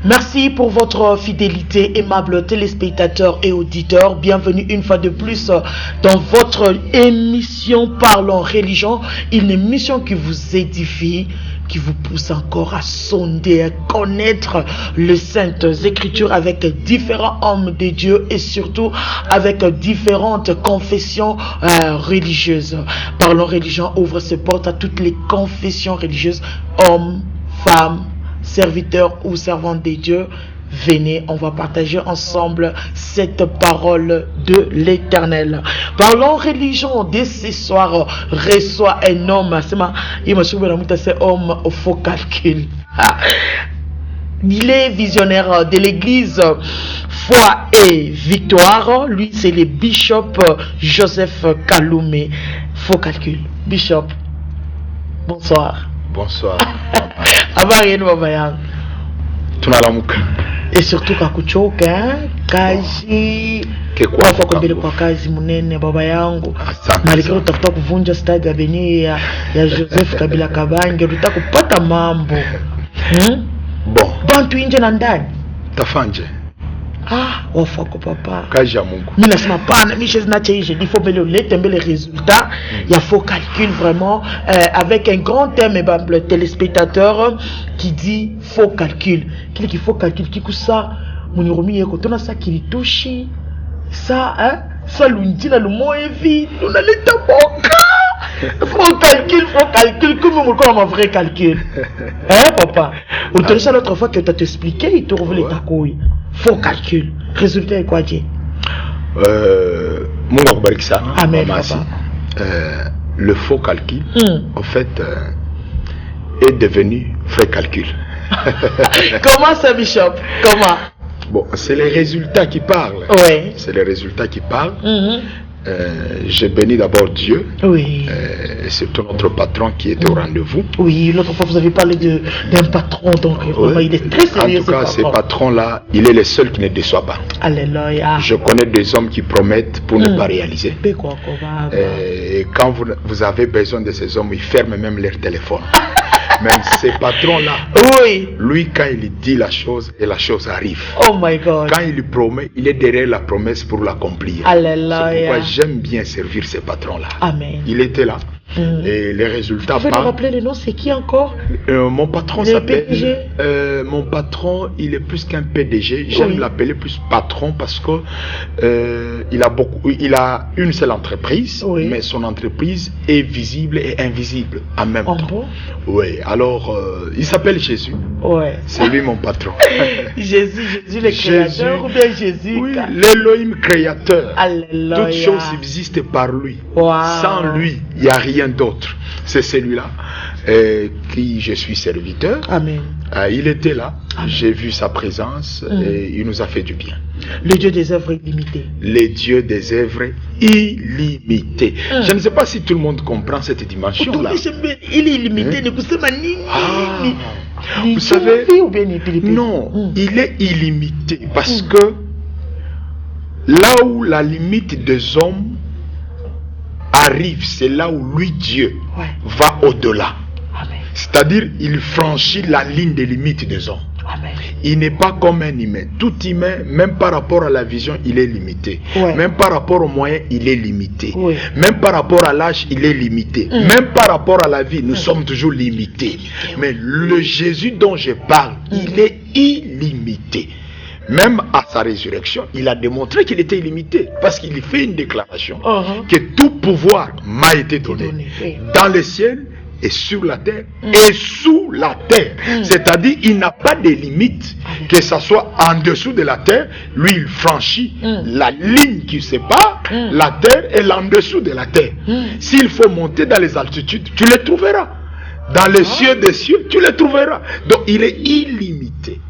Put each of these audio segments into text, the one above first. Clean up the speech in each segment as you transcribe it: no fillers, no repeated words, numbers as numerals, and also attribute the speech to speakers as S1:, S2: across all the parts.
S1: Merci pour votre fidélité, aimables téléspectateurs et auditeurs. Bienvenue une fois de plus dans votre émission Parlons Religion, une émission qui vous édifie, qui vous pousse encore à sonder, à connaître les saintes écritures avec différents hommes de Dieu et surtout avec différentes confessions religieuses. Parlons Religion ouvre ses portes à toutes les confessions religieuses, hommes, femmes, serviteurs ou servants de Dieu. Venez, on va partager ensemble cette parole de l'Éternel. Parlons religion. Dès ce soir, reçoit un homme. C'est homme au faux calcul. Il est visionnaire de l'église Foi et Victoire. Lui, c'est le bishop Joseph Kaloumé. Faux calcul. Bishop, bonsoir.
S2: Bonsoir.
S1: Abarien Babayang.
S2: Tunalamuka.
S1: Et surtout kakuchoka kazi kwa kumbele kwa kazi munene baba yangu. Malika utafuta kuvunja stadi ya Beni ya Joseph Kabila Kabange, utaka kupata mambo.
S2: Bon.
S1: Bantu nje na ndani.
S2: Tafanje.
S1: Wafako papa.
S2: Kazi ya Mungu.
S1: Mimi nasema pana, mimi je n'ai il faut belle les résultats. Il y a faux calcul vraiment avec un grand thème le téléspectateur qui dit faux calcul. Qui faut calcul qui ça muniromi yeko tona ça qui touche ça ça l'undina le mot est vide, on a l'état boka. Faux calcul comme on un vrai calcul. Papa. On te laisse l'autre fois que tu as expliqué, il te revient ta couille. Faux calcul. Résultat est quoi, Dieu?
S2: Mon Bariksa.
S1: Amen, papa.
S2: Le faux calcul, en fait, est devenu vrai calcul.
S1: Comment ça, Bishop? Comment?
S2: Bon, c'est les résultats qui parlent.
S1: Oui.
S2: C'est les résultats qui parlent. J'ai béni d'abord Dieu.
S1: Oui.
S2: Et surtout notre patron qui est au rendez-vous.
S1: Oui, l'autre fois vous avez parlé d'un patron, donc il est très sérieux.
S2: En tout cas, ce patron-là, il est le seul qui ne déçoit pas.
S1: Alléluia.
S2: Je connais des hommes qui promettent pour ne pas réaliser. Et quand vous avez besoin de ces hommes, ils ferment même leur téléphone. Même ces patrons-là,
S1: oui.
S2: Lui, quand il dit la chose, et la chose arrive.
S1: Oh my God.
S2: Quand il promet, il est derrière la promesse pour l'accomplir.
S1: Alléluia.
S2: C'est pourquoi j'aime bien servir ces patrons-là.
S1: Amen.
S2: Il était là. Et les résultats.
S1: Vous pouvez nous rappeler le nom, c'est qui encore?
S2: Mon patron s'appelle. Mon patron, il est plus qu'un PDG. J'aime l'appeler plus patron parce que il a une seule entreprise, mais son entreprise est visible et invisible en même temps.
S1: Bon?
S2: Oui. Alors, il s'appelle Jésus.
S1: Ouais.
S2: C'est lui mon patron.
S1: Jésus le créateur ou bien Jésus?
S2: Oui, l'Élohim créateur.
S1: Alléluia.
S2: Toutes choses subsistent par lui.
S1: Wow.
S2: Sans lui, il n'y a rien d'autre. C'est celui-là qui je suis serviteur.
S1: Amen.
S2: Il était là. J'ai vu sa présence et il nous a fait du bien.
S1: Le Dieu des œuvres illimitées.
S2: Le Dieu des œuvres illimitées. Je ne sais pas si tout le monde comprend cette dimension-là.
S1: Il est illimité.
S2: Vous savez, non, il est illimité parce que là où la limite des hommes arrive, c'est là où lui, Dieu, va au-delà. C'est-à-dire, il franchit la ligne des limites des hommes.
S1: Amen.
S2: Il n'est pas comme un humain. Tout humain, même par rapport à la vision, il est limité. Même par rapport aux moyens, il est limité. Même par rapport à l'âge, il est limité. Même par rapport à la vie, nous sommes toujours limités. Mais le Jésus dont je parle, il est illimité. Même à sa résurrection, il a démontré qu'il était illimité. Parce qu'il fait une déclaration que tout pouvoir m'a été donné dans le ciel et sur la terre et sous la terre. C'est-à-dire, il n'a pas de limite, que ce soit en dessous de la terre. Lui, il franchit la ligne qui sépare la terre et l'en dessous de la terre. S'il faut monter dans les altitudes, tu les trouveras. Dans les cieux des cieux, tu les trouveras. Donc, il est illimité.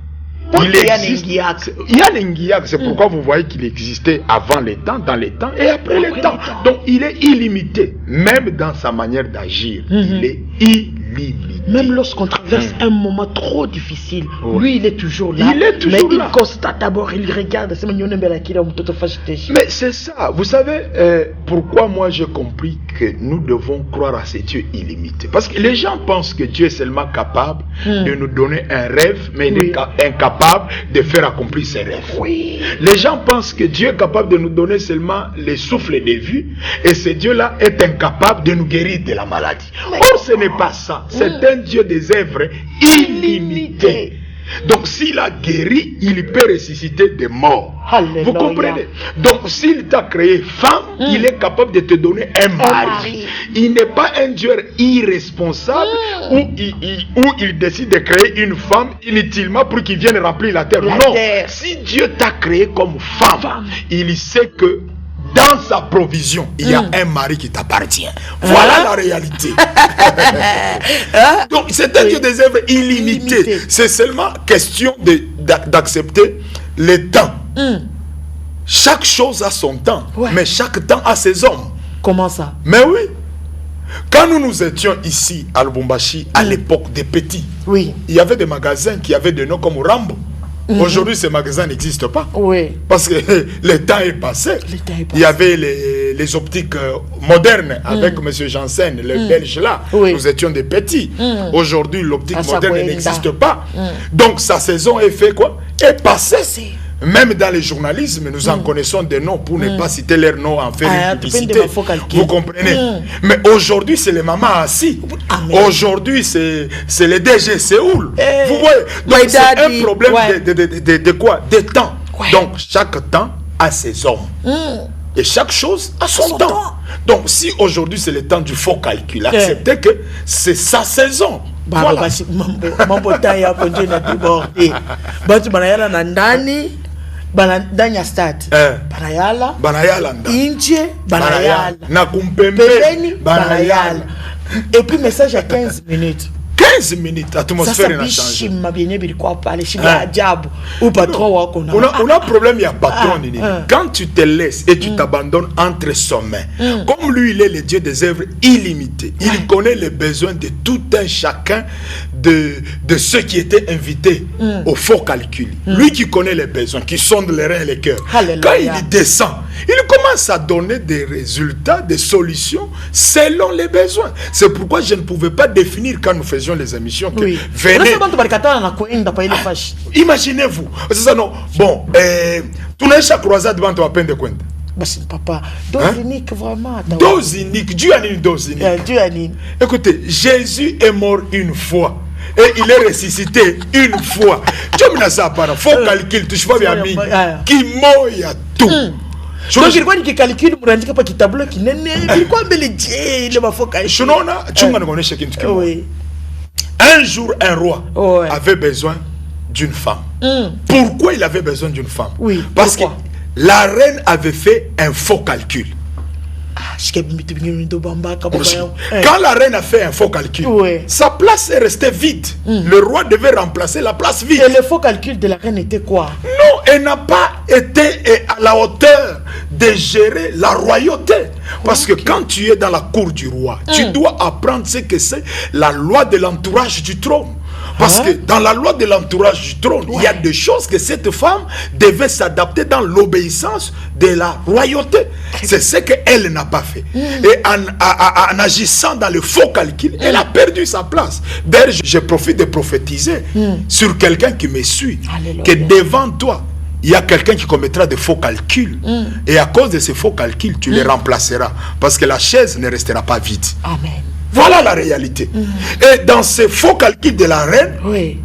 S2: Il y a l'Inguiac, c'est pourquoi vous voyez qu'il existait avant les temps, dans les temps et après les temps. Donc il est illimité, même dans sa manière d'agir, il est illimité.
S1: Même lorsqu'on traverse un moment trop difficile, lui il est toujours là.
S2: Il est toujours là.
S1: Il constate d'abord, il regarde. Mais
S2: c'est ça, vous savez pourquoi moi j'ai compris que nous devons croire à ce Dieu illimité. Parce que les gens pensent que Dieu est seulement capable de nous donner un rêve, mais il est incapable de faire accomplir ses rêves.
S1: Oui.
S2: Les gens pensent que Dieu est capable de nous donner seulement les souffles de vie, et ce Dieu-là est incapable de nous guérir de la maladie. Or, ce n'est pas ça. C'est un Dieu des œuvres illimité. Donc s'il a guéri, il peut ressusciter des morts.
S1: Alléluia.
S2: Vous comprenez? Donc s'il t'a créé femme, il est capable de te donner un mari. Il n'est pas un Dieu irresponsable où il décide de créer une femme inutilement pour qu'il vienne remplir la terre. Non. Si Dieu t'a créé comme femme, il sait que dans sa provision, il y a un mari qui t'appartient. Voilà la réalité. Donc, c'est un Dieu des œuvres illimité. C'est seulement question d'accepter le temps. Chaque chose a son temps, mais chaque temps a ses hommes.
S1: Comment ça?
S2: Mais oui. Quand nous étions ici à Lubumbashi, à l'époque des petits, il y avait des magasins qui avaient des noms comme Rambo. Aujourd'hui, ces magasins n'existent pas.
S1: Oui.
S2: Parce que le temps est passé. Il y avait les optiques modernes avec M. Janssen, le Belge là. Nous étions des petits. Aujourd'hui, l'optique moderne n'existe pas. Donc, sa saison est fait quoi? Est passée. Même dans le journalisme, nous en connaissons des noms pour ne pas citer leurs noms en faire une publicité. Vous comprenez? Mais aujourd'hui, c'est les mamans assis. Aujourd'hui, c'est le DG Séoul. Vous voyez? Donc, c'est un problème de quoi? De temps. Donc, chaque temps a ses hommes. Et chaque chose a son temps. Donc, si aujourd'hui, c'est le temps du faux calcul, acceptez que c'est sa saison. Voilà.
S1: Banadanya start banayala inche banayala
S2: na kumpembe
S1: banayala et puis message à 15 minutes
S2: 15 minutes, atmosphère n'a changé. On a un problème, il y a patron. Quand tu te laisses et tu t'abandonnes entre ses mains, comme lui, il est le Dieu des œuvres illimitées, il connaît les besoins de tout un chacun de ceux qui étaient invités au faux calcul. Lui qui connaît les besoins, qui sonde les reins et les cœurs. Quand il descend, il commence à donner des résultats, des solutions selon les besoins. C'est pourquoi je ne pouvais pas définir quand nous faisions les émissions que venez. Imaginez-vous. C'est ça, non. Bon, tu n'as pas croisé devant toi à peine de quoi.
S1: Papa, dose unique vraiment.
S2: Dose unique. Dieu a une dose unique. Écoutez, Jésus est mort une fois. Et il est ressuscité une fois. Dieu me n'a pas parlé. Faut calculer. Tu sais pas bien mis. Qui moya tout.
S1: Donc il faut qu'il calcule pour indiquer pas qu'il tableau qui n'est il quoi bel Dieu il va faut calculer.
S2: Un jour un roi avait besoin d'une femme. Pourquoi il avait besoin d'une femme? Parce que la reine avait fait un faux calcul. Quand la reine a fait un faux calcul, sa place est restée vide. Le roi devait remplacer la place vide.
S1: Et le faux calcul de la reine était quoi?
S2: Non, elle n'a pas été à la hauteur de gérer la royauté. Parce que quand tu es dans la cour du roi, tu dois apprendre ce que c'est la loi de l'entourage du trône. Parce que dans la loi de l'entourage du trône, il y a des choses que cette femme devait s'adapter dans l'obéissance de la royauté. C'est ce qu'elle n'a pas fait. Et en agissant dans le faux calcul, elle a perdu sa place. D'ailleurs, je profite de prophétiser sur quelqu'un qui me suit. Alléluia. Que devant toi, il y a quelqu'un qui commettra de faux calculs. Et à cause de ces faux calculs, tu les remplaceras. Parce que la chaise ne restera pas vide.
S1: Amen.
S2: Voilà la réalité. Et dans ces faux calculs de la reine, et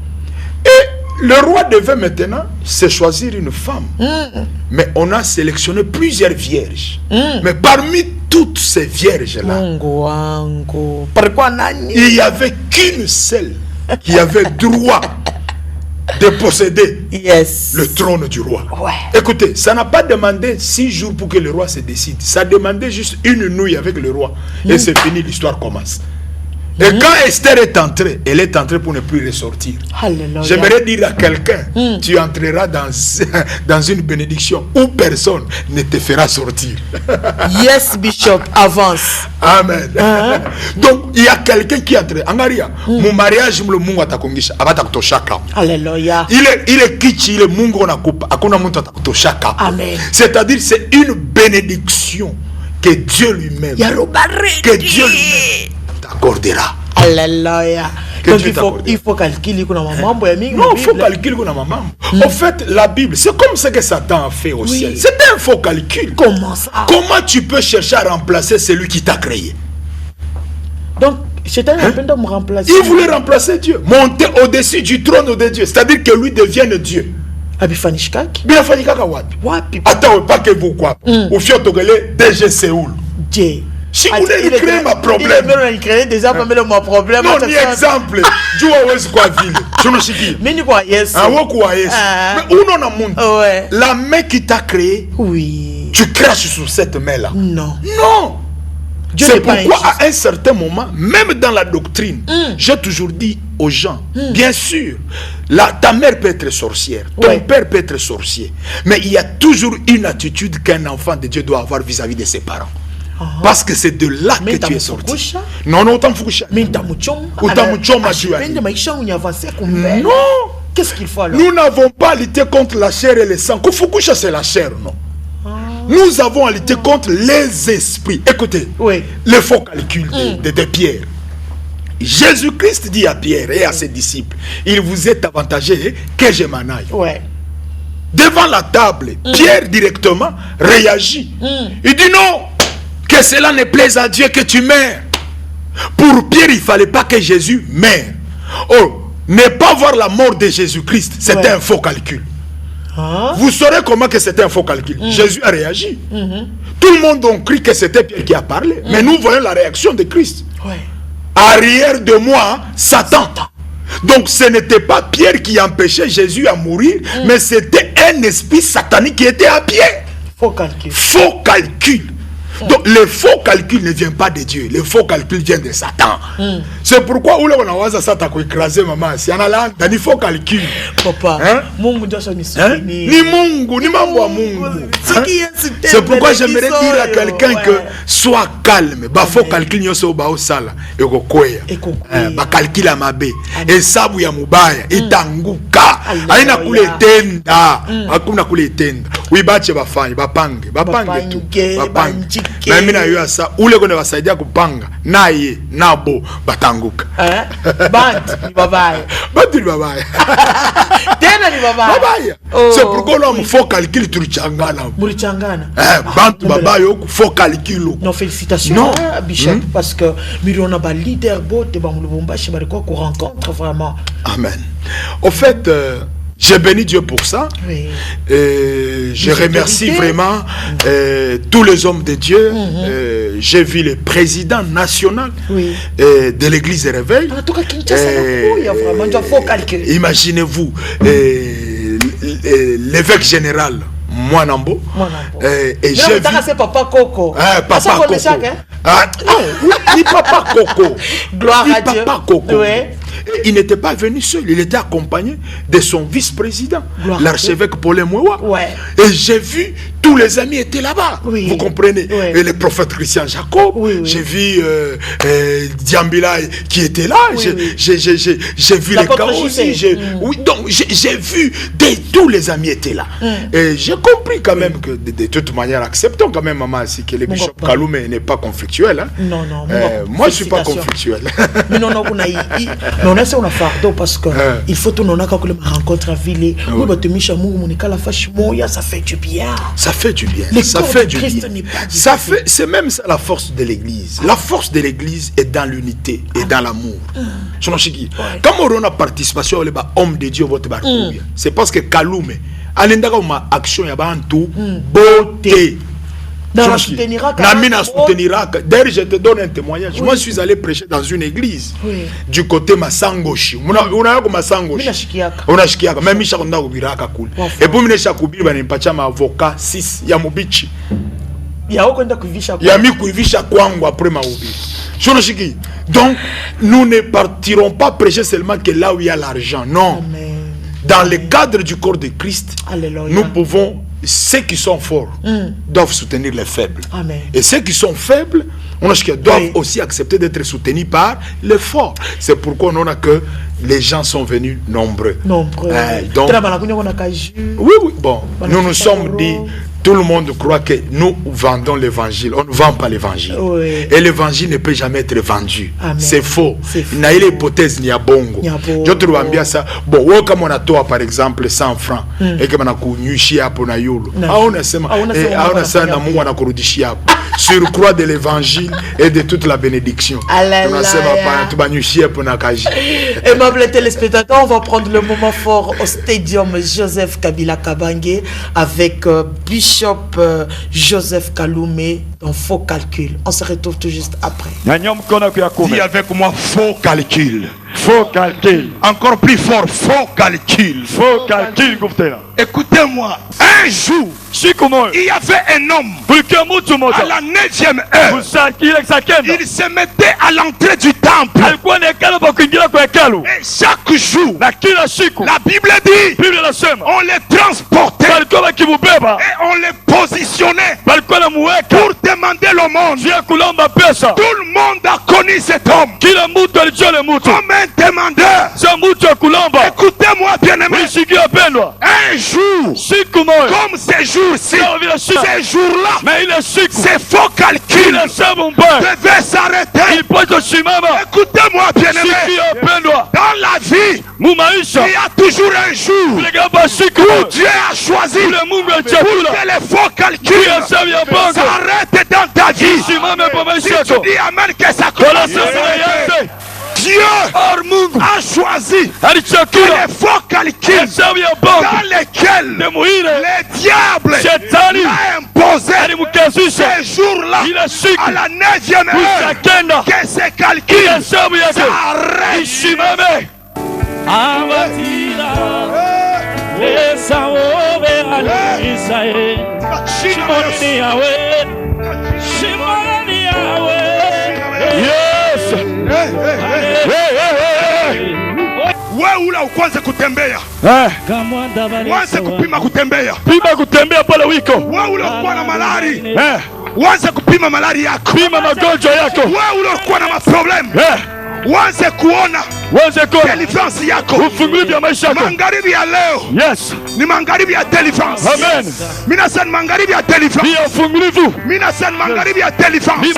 S2: le roi devait maintenant se choisir une femme. Mais on a sélectionné plusieurs vierges. Mais parmi toutes ces vierges-là, il n'y avait qu'une seule qui avait droit de posséder le trône du roi. Écoutez, ça n'a pas demandé 6 jours pour que le roi se décide. Ça demandait juste une nuit avec le roi. Et c'est fini, l'histoire commence. Et quand Esther est entrée, elle est entrée pour ne plus ressortir. J'aimerais dire à quelqu'un, tu entreras dans une bénédiction où personne ne te fera sortir.
S1: Yes, Bishop, avance.
S2: Amen. Donc, il y a quelqu'un qui est entré. Angaria, mon mariage, le mungu atakongisha, abata kutoshaka.
S1: Alléluia.
S2: Il est kichi, il est mungu na kupa, akuna muntu atakutoshaka.
S1: Amen.
S2: C'est-à-dire, c'est une bénédiction que Dieu lui-même t'accordera.
S1: Alléluia. Donc il faut calculer qu'on a maman.
S2: Non, il faut calculer qu'on a maman. En fait, la Bible, c'est comme ça que Satan a fait au ciel. C'est un faux calcul.
S1: Comment ça?
S2: Comment tu peux chercher à remplacer celui qui t'a créé?
S1: Donc, Satan a peine de me remplacer.
S2: Il voulait remplacer Dieu, monter au-dessus du trône de Dieu, c'est-à-dire que lui devienne Dieu.
S1: Abifanishkak.
S2: Bien fanika wapi.
S1: Wapi.
S2: Attends, pas que vous quoi. Ou fiotogele DG Séoul.
S1: Dieu.
S2: Si vous voulez créer ma problème.
S1: Il crée déjà pas mal mon problème.
S2: Non, ni exemple. Tu vois où est-ce quoi ville. Tu ne sais qui.
S1: Mais ni quoi yes.
S2: Ah où quoi yes. Mais où non a monde.
S1: Ouais.
S2: La main qui t'a créé.
S1: Oui.
S2: Tu craches sur cette main là.
S1: Non.
S2: Non. C'est pourquoi à un certain moment, même dans la doctrine, j'ai toujours dit aux gens, bien sûr, ta mère peut être sorcière, ton père peut être sorcier, mais il y a toujours une attitude qu'un enfant de Dieu doit avoir vis-à-vis de ses parents. Parce que c'est de là que tu es sorti. Non, non, autant foucha.
S1: Mais t'as muchom. Non. Qu'est-ce qu'il faut alors?
S2: Nous n'avons pas lutté contre la chair et le sang. Kufukusha, c'est la chair, non? Nous avons à lutter contre les esprits. Écoutez, le faux calcul de Pierre. Jésus-Christ dit à Pierre et à ses disciples, il vous est avantagé que je m'en aille. Devant la table, Pierre directement réagit. Il dit non, que cela ne plaise à Dieu que tu meurs. Pour Pierre, il ne fallait pas que Jésus meure. Oh, ne pas voir la mort de Jésus-Christ, c'était un faux calcul. Vous saurez comment que c'était un faux calcul. Jésus a réagi. Tout le monde a cru que c'était Pierre qui a parlé. Mais nous voyons la réaction de Christ. Arrière de moi, Satan. Donc ce n'était pas Pierre qui empêchait Jésus à mourir, mais c'était un esprit satanique qui était à Pierre.
S1: Faux calcul.
S2: Faux calcul. Donc le faux calcul ne vient pas de Dieu, le faux calcul vient de Satan. C'est pourquoi on a Satan qui écrasé maman, si on a là, il faut calcul.
S1: Papa, Mungu doit se
S2: ni Mungu, ni mambo Mungu. C'est pourquoi j'aimerais dire à quelqu'un que sois calme, ba faux calcul nyoso ba osala et ko kwea. Ba calcul à mabe, hesabu ya mubaya itanguka. Aina kule tenda, hakuna kule tenda. Uibache bafanyi, bapange tu, bapange. Mimi na yua sa ule kone wasaidia kupanga naye nabo batanguka.
S1: Bantu ni babaya.
S2: Bantu ni babaya.
S1: Tena ni babaya.
S2: Babaya. C'est pourquoi on faut calculer tulichangana.
S1: Mulichangana.
S2: Bantu babaya faut calculer.
S1: Non, félicitations Bishop parce que mirona ba leader bote ba mulubumbashi bariko ko rencontre vraiment.
S2: Amen. Au fait j'ai béni Dieu pour ça. Je remercie vraiment tous les hommes de Dieu. J'ai vu le président national de l'église Réveil. Imaginez-vous l'évêque général Mwanambo. Et j'ai vu
S1: Papa Coco.
S2: Papa Coco. Ni Papa Coco.
S1: Gloire à Dieu.
S2: Papa Coco. Il n'était pas venu seul, il était accompagné de son vice-président, l'archevêque Paulin Mouewa. Et j'ai vu, tous les amis étaient là-bas, vous comprenez. Et le prophète Christian Jacob, j'ai vu Diambila qui était là, j'ai vu les cas aussi. Donc j'ai vu, tous les amis étaient là. Et j'ai compris quand même que de toute manière, acceptons quand même, maman, si que le bishop Kaloum n'est pas conflictuel. Hein.
S1: Non, non.
S2: Moi, je ne suis pas conflictuel.
S1: Mais non, non, on a ça, on a fardeau parce que il faut tout le monde quand on rencontre à ville. Ça fait du bien.
S2: Ça fait du bien. Ça fait du bien. C'est même ça la force de l'église. La force de l'église est dans l'unité et dans l'amour. Quand on a participation aux hommes de Dieu, c'est parce que Kaloum, action beauté. D'ailleurs, je te donne un témoignage. Moi, je suis allé prêcher dans une église du côté Masangoshi. Et pour me avocat 6 ya mubichi. Donc, nous ne partirons pas prêcher seulement que là où il y a l'argent. Non. Dans le cadre du corps de Christ, nous pouvons. Ceux qui sont forts doivent soutenir les faibles.
S1: Amen.
S2: Et ceux qui sont faibles, doivent aussi accepter d'être soutenus par les forts. C'est pourquoi on a que les gens sont venus nombreux.
S1: Donc,
S2: oui, bon, nous nous sommes dit Tout le monde croit que nous vendons l'évangile. On ne vend pas l'évangile.
S1: Oui.
S2: Et l'évangile ne peut jamais être vendu. C'est faux.
S1: Il
S2: y a l'hypothèse, il y a bongo. Je te vois ça. Bon, comme on a toi par exemple 100 francs et que on a connu chia pour na yolo. On a ça na mungu na kurudishia. Sur croix de l'évangile et de toute la bénédiction. On a ça pas tu banyushia pour na kaji.
S1: Aimables téléspectateurs, on va prendre le moment fort au Stadium Joseph Kabila Kabange avec Bishop Joseph Kaloumé dans Faux Calcul. On se retrouve tout juste après.
S3: Dis avec moi faux calcul.
S4: Faux calcul.
S3: Encore plus fort, faux calcul.
S4: Faux calcul, Gouftera.
S3: Écoutez-moi, un jour, il y avait un homme à la 9e heure. Il se mettait à l'entrée du temple. Et chaque jour, la Bible dit, on les transportait et on les positionnait pour demander l'aumône. Tout le monde a connu cet homme comme un demandeur. Écoutez-moi bien aimé, un jour comme ces jours-ci, ces jours-là, ces faux calculs devaient s'arrêter. Écoutez-moi bien aimé, dans la vie il y a toujours un jour où Dieu a choisi pour que les faux calculs s'arrêtent dans ta vie. Si tu dis amen que ça commence à s'arrêter, Dieu a choisi que les faux calculs dans lesquels les diables l'ont imposé ces jours-là à la 9e heure, que ces calculs s'arrêtent. Wewe ula ukwanze kutembea. Uanze kupima kutembea.
S4: Pima kutembea pale wiko.
S3: Wewe ula ukuwa na malari. Uanze kupima malari yako.
S4: Pima magonjwa yako.
S3: Wewe ula ukuwa na maproblem. Uanze kuona deliverance yako.
S4: Ufungulivu ya maisha yako.
S3: Magharibi ya leo.
S4: Yes.
S3: Ni magharibi ya deliverance.
S4: Amen.
S3: Mina sana magharibi ya deliverance.
S4: Ni ufungulivu.
S3: Mina sana magharibi ya deliverance.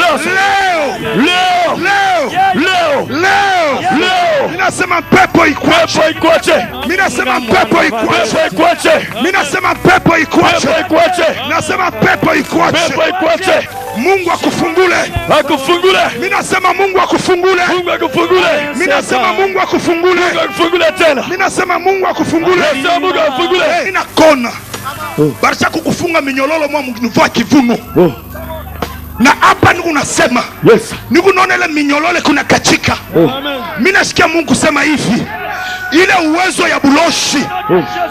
S3: Leo. Mina sema pepo ikwache. Mina sema pepo ikwache. Mina sema pepo ikwache. Nasema pepo ikwache. Mungu akufungule. Mina sema Mungu akufungule. Mina sema Mungu akufungule. Mina sema Mungu akufungule. Mina kona barisha kukufunga minyololo mwa mvua kivuno. Na hapa niku nasema niku naona ile minyolole kuna kachika. Mimi nasikia Mungu sema hivi, ile uwezo ya buloshi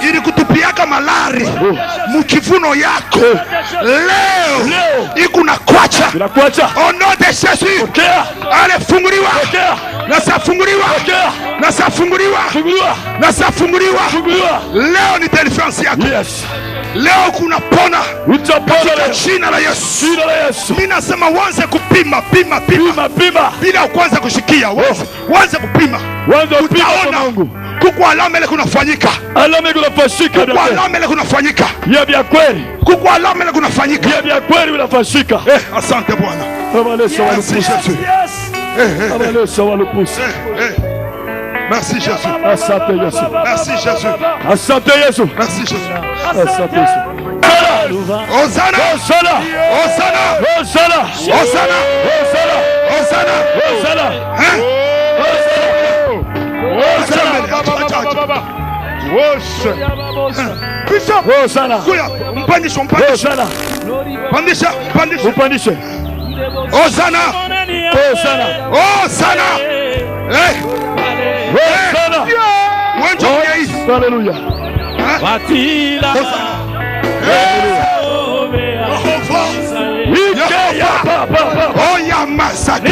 S3: ili kutupiaka malari mukivuno yako leo ikuna kwacha. Ono de Jésus ale funguliwa na safunguliwa. Leo ni deliverance yako. Leo kuna pona katika jina la Yesu. Mimi nasema uanze kupima bila kwanza kushikia. Uanze kupima. Utaona kuko alama ile kunafanyika. Kuko alama ile kunafanyika.
S4: Ya vya kweli.
S3: Kuko alama ile kunafanyika.
S4: Ya vya kweli unafanyika.
S3: Asante Bwana. Merci Jésus.
S4: Asante Yesu.
S3: Merci Jésus.
S4: Asante Yesu.
S3: Merci Jésus.
S4: Asante Yesu.
S3: Hosanna.
S4: Hosanna.
S3: Hosanna.
S4: Hosanna.
S3: Hosanna.
S4: Hosanna.
S3: Hosanna.
S4: Bishop. Hosanna.
S3: Kuya, mpandisha.
S4: Upandishe.
S3: Hosanna.
S4: Hosanna.
S3: Hosanna. Hosanna. Wenjo mwenye.
S4: Hallelujah.
S3: Batila. Oya masaki.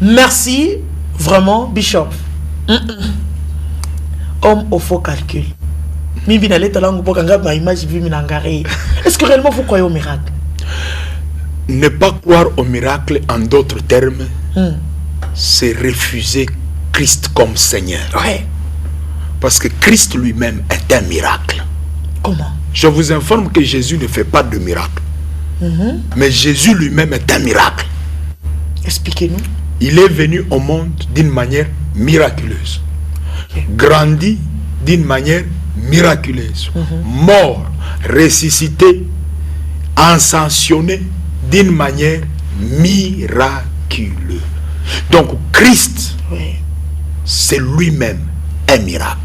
S1: Merci vraiment Bishop. Homme au faux calcul. Est-ce que réellement vous croyez au miracle?
S2: Ne pas croire au miracle, en d'autres termes, c'est refuser Christ comme Seigneur.
S1: Ouais.
S2: Parce que Christ lui-même est un miracle.
S1: Comment?
S2: Je vous informe que Jésus ne fait pas de miracle. Mais Jésus lui-même est un miracle.
S1: Expliquez-nous.
S2: Il est venu au monde d'une manière miraculeuse. Grandi d'une manière miraculeuse. Mort, ressuscité, ascensionné d'une manière miraculeuse. Donc Christ, c'est lui-même un miracle.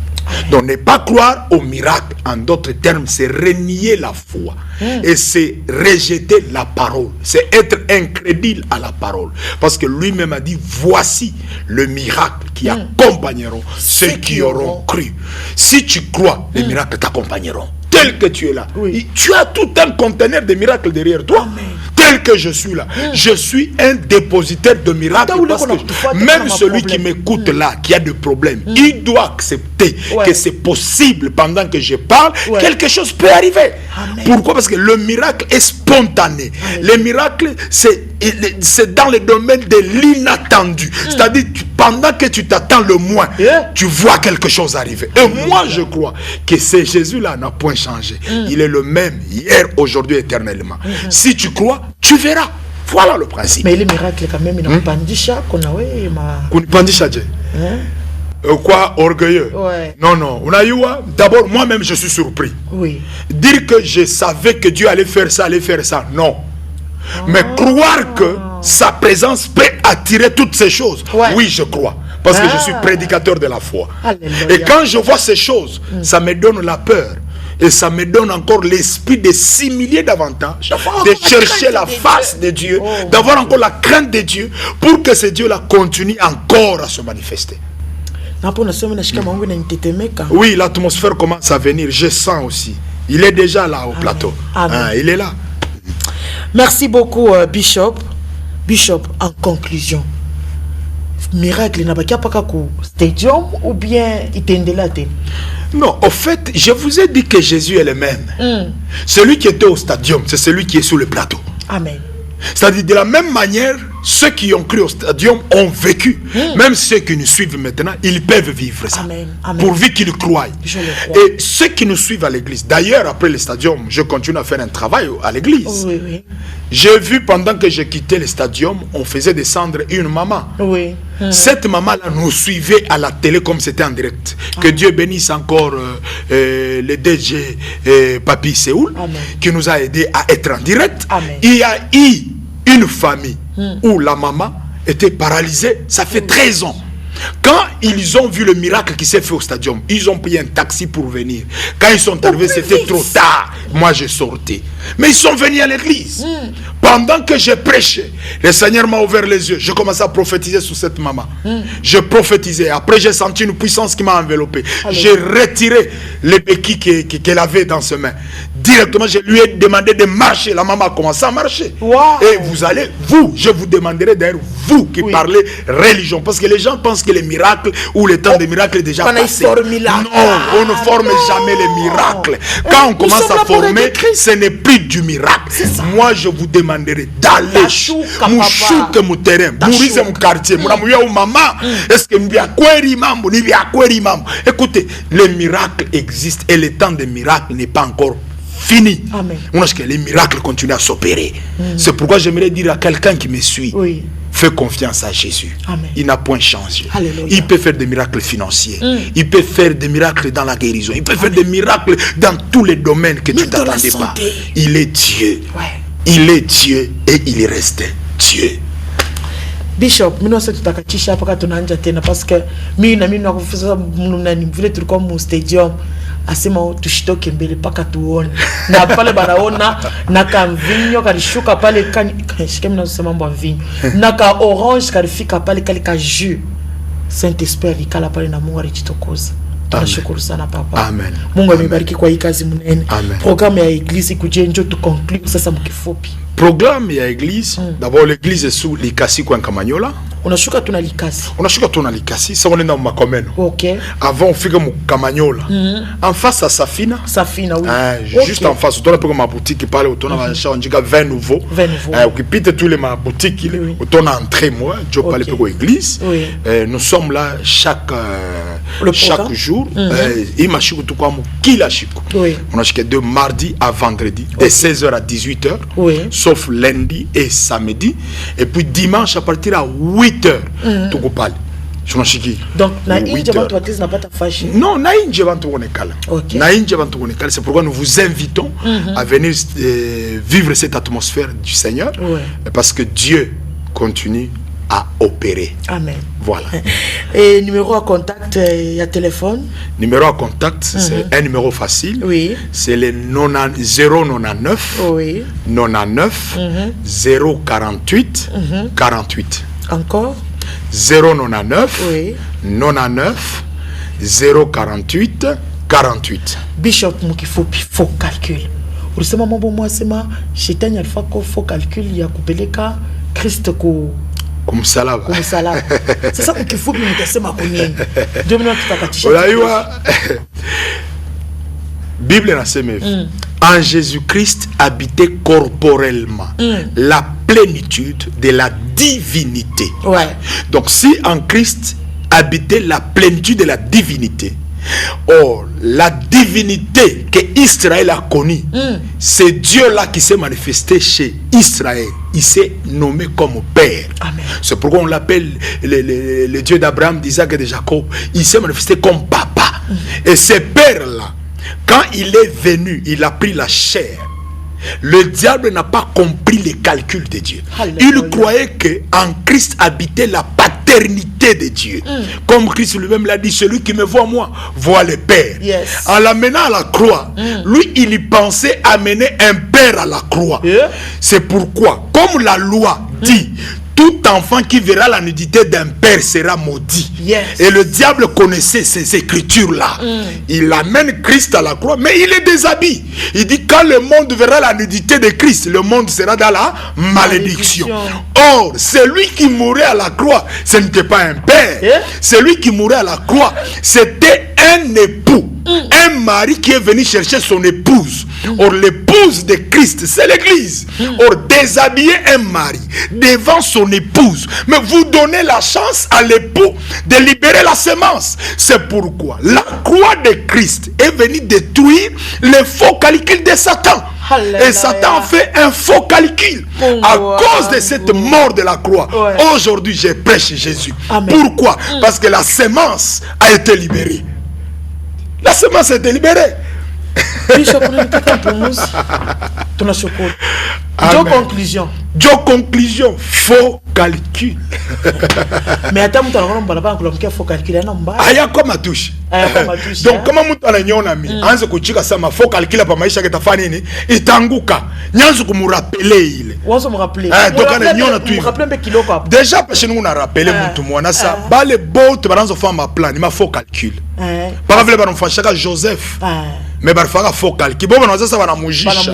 S2: Donc ne pas croire au miracle, en d'autres termes, c'est renier la foi. Et c'est rejeter la parole. C'est être incrédule à la parole. Parce que lui-même a dit, voici le miracle qui accompagneront ceux qui auront cru. Si tu crois, les miracles t'accompagneront. Tel que tu es là. Tu as tout un conteneur de miracles derrière toi. Tel que je suis là. Je suis un dépositaire de miracles. Parce que même celui qui m'écoute là, qui a des problèmes, il doit accepter que c'est possible pendant que je parle, quelque chose peut arriver. Pourquoi? Parce que le miracle est spontané. Le miracle, c'est dans le domaine de l'inattendu. C'est-à-dire, pendant que tu t'attends le moins, tu vois quelque chose arriver. Et moi, je crois que ce Jésus-là n'a point changé. Il est le même hier, aujourd'hui, éternellement. Si tu crois, tu verras. Voilà le principe.
S1: Mais les miracles, quand même, il n'a pas dit ça.
S2: Quoi, orgueilleux? Non, non. D'abord, moi-même, je suis surpris. Dire que je savais que Dieu allait faire ça, non. Mais croire que sa présence peut attirer toutes ces choses, oui, je crois. Parce que je suis prédicateur de la foi. Alléluia. Et quand je vois ces choses, ça me donne la peur. Et ça me donne encore l'esprit de s'humilier davantage, de chercher la face de Dieu, d'avoir encore la crainte de Dieu, pour que ce Dieu-là continue encore à se manifester. Oui, l'atmosphère commence à venir, je sens aussi. Il est déjà là au plateau. Il est là.
S1: Merci beaucoup, Bishop. Bishop, en conclusion, miracle, il n'y a pas stadium ou bien il t'est.
S2: Non, au fait, je vous ai dit que Jésus est le même. Celui qui était au stadium, c'est celui qui est sur le plateau.
S1: Amen.
S2: C'est-à-dire, de la même manière, ceux qui ont cru au stadium ont vécu. Même ceux qui nous suivent maintenant, ils peuvent vivre ça.
S1: Amen. Amen.
S2: Pourvu qu'ils croient. Et ceux qui nous suivent à l'église, d'ailleurs, après le stadium, je continue à faire un travail à l'église. J'ai vu pendant que je quittais le stadium, on faisait descendre une maman. Cette maman-là nous suivait à la télé comme c'était en direct. Que Dieu bénisse encore le DG Papi Séoul, qui nous a aidés à être en direct. Il y a eu une famille où la maman était paralysée, ça fait 13 ans. Quand ils ont vu le miracle qui s'est fait au stadium, ils ont pris un taxi pour venir. Quand ils sont arrivés, c'était trop tard. Moi, j'ai sorti. Mais ils sont venus à l'église. Pendant que je prêchais, le Seigneur m'a ouvert les yeux. Je commençais à prophétiser sur cette maman. Je prophétisais. Après, j'ai senti une puissance qui m'a enveloppé. J'ai retiré les béquilles qu'elle avait dans ses mains. Directement, je lui ai demandé de marcher. La maman a commencé à marcher. Et je vous demanderai d'ailleurs, vous qui parlez religion. Parce que les gens pensent que les miracles ou le temps des miracles est déjà passé. Non, on ne forme jamais les miracles. Quand on commence à former, ce n'est plus du miracle. Moi, je vous demanderai d'aller mouchouke mon terrain, mourir mon quartier, mon maman. Est-ce que nous avons écoutez, les miracles existent et le temps des miracles n'est pas encore fini. Les miracles continuent à s'opérer. C'est pourquoi j'aimerais dire à quelqu'un qui me suit, fais confiance à Jésus. Il n'a point changé. Il peut faire des miracles financiers. Il peut faire des miracles dans la guérison. Il peut faire des miracles dans tous les domaines que tu ne t'attendais pas. Il est Dieu. Il est Dieu et il reste Dieu.
S1: Bishop, nous sommes tous à parce que nous voulons comme stadium. Asema tushitoke mbele paka tuone na pale banaona naka mvinyo kalishuka pale shikemi na sema mambo mvinyo naka orange kalifika pale kalika jus Saint-Esprit alikala pale na Mungu alichitokoza. Tunashukuru sana papa.
S2: Amen.
S1: Mungu amebariki kwa hii kazi mnene. Programme ya église kujenjo tu conclure sasa mkifupi.
S2: Programme ya église, d'abord l'église est sous Likasi kwa Kamanyola.
S1: unashuka tuna likasi.
S2: Unashuka tuna likasi, ça on est dans Makomeno.
S1: OK.
S2: Avant on fait comme Kamanyola. En face à Safina.
S1: Safina, oui.
S2: Juste en face, on a ma boutique parle autour on a 20 nouveaux.
S1: 20 nouveaux.
S2: Occupite tous les ma boutique, autour on entrée moi, je parle pour l'église. Nous sommes là chaque jour. Et ma chico tout comme kila chico. On a chico de mardi à vendredi de 16h à 18h. Sauf lundi et samedi et puis dimanche à partir à 8h. Tu parles.
S1: Donc, n'a pas ta fâche.
S2: Non, c'est pourquoi nous vous invitons à venir vivre cette atmosphère du Seigneur, parce que Dieu continue à opérer.
S1: Amen.
S2: Voilà.
S1: Et numéro à contact, il y a téléphone.
S2: Numéro à contact, c'est un numéro facile.
S1: Oui.
S2: C'est le 099 99 048 48.
S1: Encore
S2: 099 99 048 48.
S1: Bishop Mukifo faut calcul. Ulisema mambo mwasema shetani alfa ko faut calcul ya kupeleka Kristo ko
S2: kumsalaba.
S1: Kumsalaba. Sasa Mukifo mtasema kwa nini? Ndio mimi tutakatisha.
S2: Unajua Bible nasema hivi. En Jésus-Christ habitait corporellement la plénitude de la divinité. Donc si en Christ habitait la plénitude de la divinité, or la divinité que Israël a connue, c'est Dieu là qui s'est manifesté chez Israël. Il s'est nommé comme Père. C'est pourquoi on l'appelle le Dieu d'Abraham, d'Isaac et de Jacob. Il s'est manifesté comme Papa. Et ce Père là, quand il est venu, il a pris la chair. Le diable n'a pas compris les calculs de Dieu. Il croyait que en Christ habitait la paternité de Dieu. Comme Christ lui-même l'a dit, celui qui me voit moi, voit le Père. En l'amenant à la croix, lui, il y pensait amener un Père à la croix. C'est pourquoi, comme la loi dit, tout enfant qui verra la nudité d'un père sera maudit. Et le diable connaissait ces écritures-là. Il amène Christ à la croix, mais il les déshabille. Il dit, quand le monde verra la nudité de Christ, le monde sera dans la malédiction. Or, celui qui mourait à la croix, ce n'était pas un père. Celui qui mourait à la croix, c'était un époux. Un mari qui est venu chercher son épouse. Or l'épouse de Christ, c'est l'église. Or déshabiller un mari devant son épouse, mais vous donnez la chance à l'époux de libérer la semence. C'est pourquoi la croix de Christ est venue détruire les faux calculs de Satan. Et Satan fait un faux calcul à cause de cette mort de la croix. Aujourd'hui je prêche Jésus. Pourquoi? Parce que la semence a été libérée. La semence a été libérée. Conclusion, faux calcul.
S1: Mais attends, faux calcul.
S2: Aya comme touche. Donc comment on a mis anze kuchika sama faux calcul pa maisha ketafanya nini itanguka nyanzo kumurappeler ile
S1: wazo me rappeler
S2: donc ana nyona tu déjà parce que nous on a rappelé mtu mwana sa bale bote baranzo fama plan ma faux calcul par exemple baron fashaka Joseph mais barfaka faux calcul bon banaza sa bana mujisha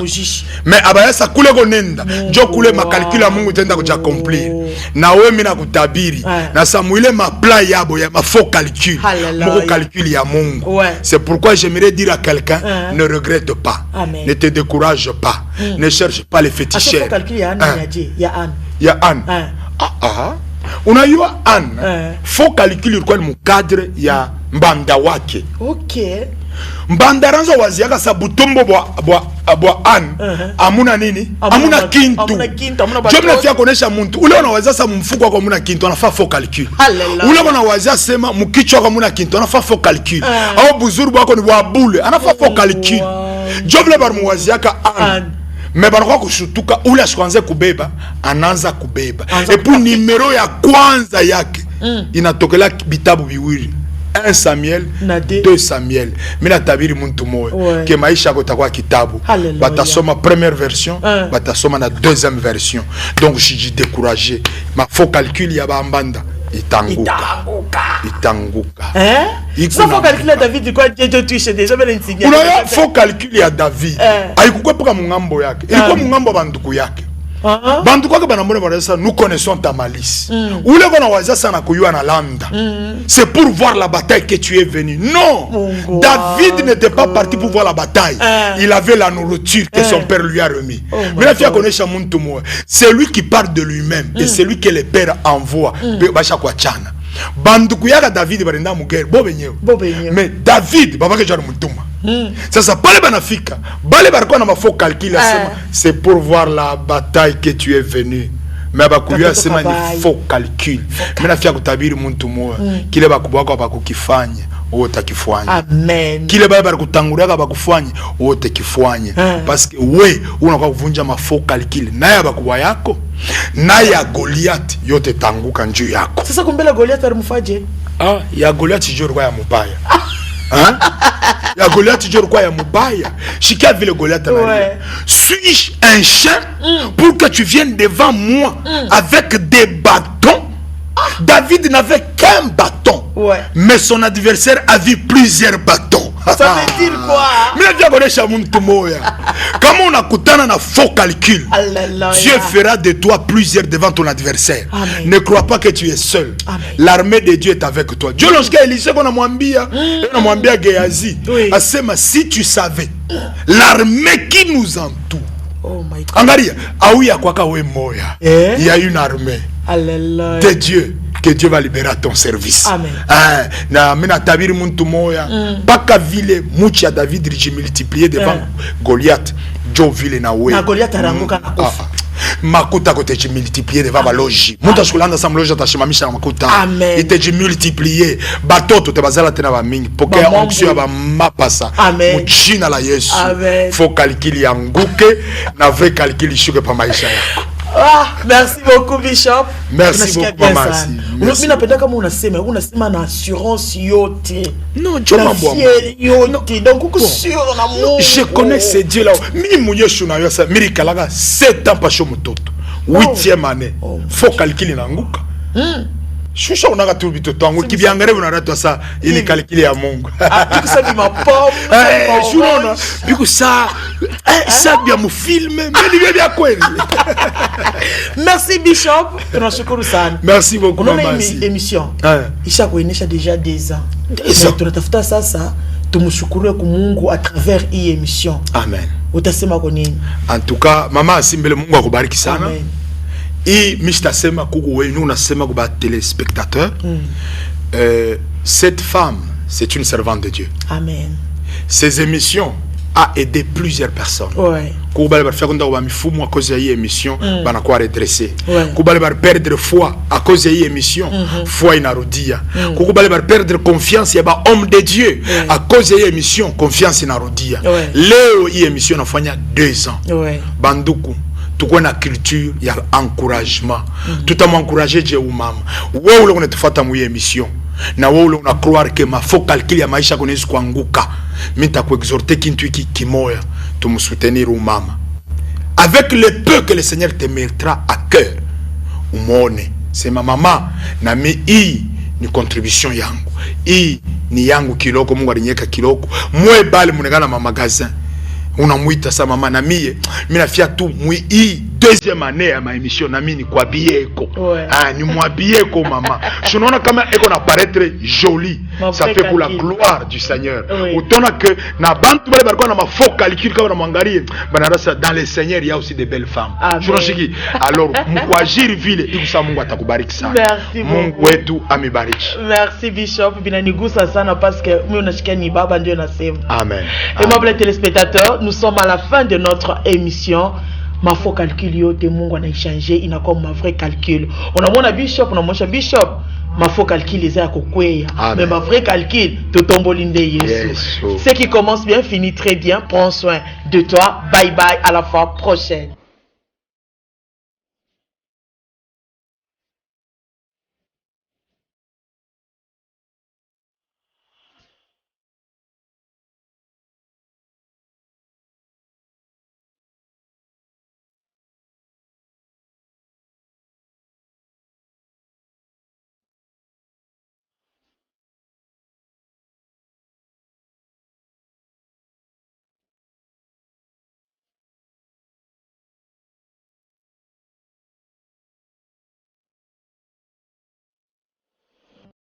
S2: mais abaya sa kule gonenda jo kule ma calcul ya Mungu tenda kuja accomplir na wewe mina kutabiri na Samuel ma plan yabo ya ma faux calcul moko calcul ya Mungu. C'est pourquoi j'aimerais dire à quelqu'un ne regrette pas. Ne te décourage pas. Ne cherche pas les féticheurs.
S1: Il
S2: y a Anne. On a eu Anne. Faut calculer quoi le cadre ya mbanda wake.
S1: OK.
S2: Mbanda ranzo waziaka sa butombo bwa Anne. Amuna nini? Amuna kintu. Jomna fia konesha muntu. Ule unaweza sa mfuko kwa muna kintu anafa faux calcul. Ule unaweza sema mkichwa kwa muna kintu anafa faux calcul. Au buzuru bwako ni wabule anafa faux calcul. Jomna barmu waziaka Anne. Mais barako kushutuka ule ashikwanze kubeba anaanza kubeba. Et puis numéro ya kwanza yake inatokela bitabu biwili. 1 Samuel, 2 Samuel. Mina tabiri muntu moyo ke maisha kotakwa kitabu. Batasoma première version, batasoma na deuxième version. Donc je suis découragé. Ma faux calcul ya bambanda itanguka.
S1: Ça faut calculer David quoi Dieu touche déjà ben insigné.
S2: Una faux calcul ya David. Aikuko poka mungambo yake. Ilikuwa mungambo banduku yake. Bandu kwa banamone baresa, nous connaissons ta malice. Ou le kona waza sana kuyua na landa. C'est pour voir la bataille que tu es venu. Non. David n'était pas parti pour voir la bataille. Il avait la nourriture que son père lui a remis. Mais la fille connaît Shamuntu Moua. C'est lui qui parle de lui-même et c'est lui que le père envoie. Bacha kwa chana. Bandu kuyaka David barenda mugere bobenyewe. Mais David baba ke jara mutuma. Sasa pale banafika bale barikuwa na mafo calcul asema c'est pour voir la bataille que tu es venu. Mais bakuya asema ni faux calcul. Mais nafia kutabiri muntu moya kile bakubwako bakukifanya wote kifanye.
S1: Amen.
S2: Kile bale barikutangulia bakufanye wote kifanye. Parce que we unakuwa kuvunja mafo calcul naye bakubwa yako naye ya Goliath yote tanguka njuu yako.
S1: Sasa kumbele Goliath alimfaje?
S2: Ya Goliath joro kwa ya mubaya. Ya Goliath joro kwa ya mubaya. Shikia vile Goliath anali. Suis-je un chien pour que tu viennes devant moi avec des bâtons? David n'avait qu'un bâton. Mais son adversaire avait plusieurs bâtons.
S1: Ça veut dire quoi?
S2: Comme on a coutana na faux calcul, Dieu fera de toi plusieurs devant ton adversaire. Amen. Ne crois pas que tu es seul. L'armée de Dieu est avec toi. Dieu lorsqu'il Élisée qu'on a mwambia, on a mwambia Géasi, asema si tu savais l'armée qui nous entoure.
S1: Oh my God.
S2: Angalia, aouya kwaka we moya. Il y a une armée de Dieu. Que Dieu va libérer à ton service.
S1: Amen.
S2: Na mina tabiri muntu moya. Paka vile mucha David riji multiplié devant Goliath. Jo vile na we.
S1: Na Goliath aranguka na kufa.
S2: Makuta kote ji multiplié devant baloji. Muta skulanda sa mloja tashimamisha makuta.
S1: Amen.
S2: Ite ji multiplié. Batoto te bazala tena ba mingi. Pokea onction ba mapasa.
S1: Amen.
S2: Muchina la Yesu.
S1: Amen.
S2: Faut calculer yanguke na vrai calculer shuke pa maisha yako.
S1: Merci beaucoup Bishop.
S2: Merci beaucoup maman.
S1: Mimi napenda kama unasema na assurance yote.
S2: Non, Dieu m'envoie.
S1: Donc uko sûr na Mungu.
S2: Je connais ce Dieu là. Mimi mwenyesho na yosa mirikalaga 7 ans pa show mtoto. 8e année. Faut calculer na nguka. Shusha unanga tu bitoto wangu kibiangare unarata sa ili calcul ya Mungu.
S1: Tukisema mapomu.
S2: Shurona biko sa bia mu film mais bia kweli.
S1: Merci Bishop. Tunashukuru sana.
S2: Merci beaucoup maman.
S1: Émission. Isha kuenesha déjà 2 ans. Tunatafuta sasa tumshukuru kwa Mungu à travers hii émission.
S2: Amen.
S1: Utasema kwa nini?
S2: En tout cas mama asimbele Mungu akubariki sana.
S1: Amen.
S2: Et Mistasema Kougoué, nous nasema kuba téléspectateurs. Cette femme, c'est une servante de Dieu.
S1: Amen.
S2: Ces émissions a aidé plusieurs personnes.
S1: Ouais.
S2: Koubale bar faire konda mifumu à cause de cette émission, bana kwa redresser. Koubale bar perdre foi à cause de cette émission, foi inarudia. Koubale bar perdre confiance ya ba homme de Dieu à cause de cette émission, confiance inarudia. Leo hii émission nafanya 2 ans. Banduku tuko na culture ya encouragement. Tutamwencourager je ou mama. Wewe ule unatufuata mu émission. Na wewe ule una croire que ma faux calcul ya maisha kunaweza kuanguka. Mimi nitakuexhorter kintu hiki kimoya tumsoutenir ou mama. Avec le peu que le Seigneur te mettra à cœur. Umone, c'est ma maman na mi hii ni contribution yangu. Hii ni yangu kiloko Mungu alinyeka kiloko. Mwe bali munegana ma magasin. Unamuita sa mama na mie mimi nafia tu hii 2e année ya ma émission na mimi ni kwa bieko ni moi bieko mama tunaona kama eko na paraître joli ça fait pour la gloire du Seigneur utona que na bantu bale bariko na ma faux calcul kama na mwangalie banarasa dans le Seigneur il y a aussi des belles femmes tunashiki alors mkwajiri vile ikusa Mungu atakubariki sana Mungu wetu amibariki.
S1: Merci Bishop binanigusa sana parce que mimi unashikia ni baba ndio nasema
S2: amen.
S1: Et moi les téléspectateurs, nous sommes à la fin de notre émission. Ma faux calcul yote Mungu anaichange inakuwa ma vrai calcul. Unamwona Bishop, unamwona Bishop, ma faux calcul les a kokweya. Mais ma vrai calcul totombolinde Yesu. Ce qui commence bien finit très bien. Prends soin de toi. Bye bye, à la fois prochaine.